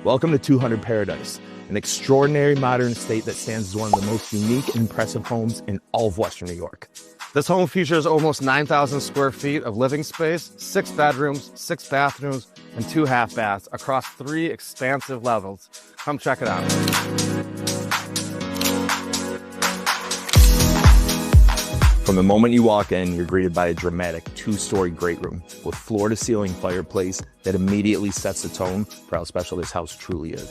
Welcome to 200 Paradise, an extraordinary modern estate that stands as one of the most unique and impressive homes in all of Western New York. This home features almost 9,000 square feet of living space, 6 bedrooms, 6 bathrooms, and 2 half baths across 3 expansive levels. Come check it out. From the moment you walk in, you're greeted by a dramatic 2-story great room with floor-to-ceiling fireplace that immediately sets the tone for how special this house truly is.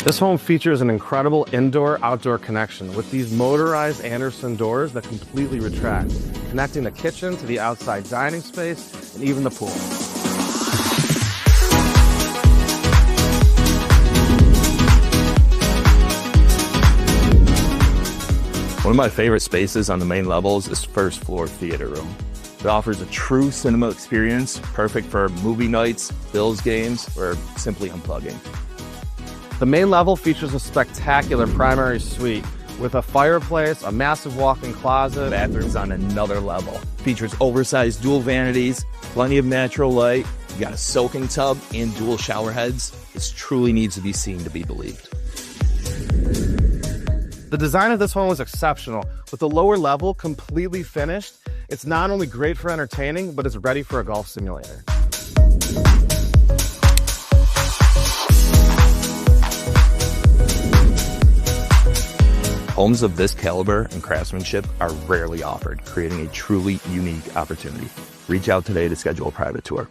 This home features an incredible indoor-outdoor connection with these motorized Anderson doors that completely retract, connecting the kitchen to the outside dining space and even the pool. One of my favorite spaces on the main levels is first floor theater room. It offers a true cinema experience, perfect for movie nights, Bills games, or simply unplugging. The main level features a spectacular primary suite with a fireplace, a massive walk-in closet. Bathroom's on another level. Features oversized dual vanities, plenty of natural light. You got a soaking tub and dual shower heads. This truly needs to be seen to be believed. The design of this home is exceptional. With the lower level completely finished, it's not only great for entertaining, but it's ready for a golf simulator. Homes of this caliber and craftsmanship are rarely offered, creating a truly unique opportunity. Reach out today to schedule a private tour.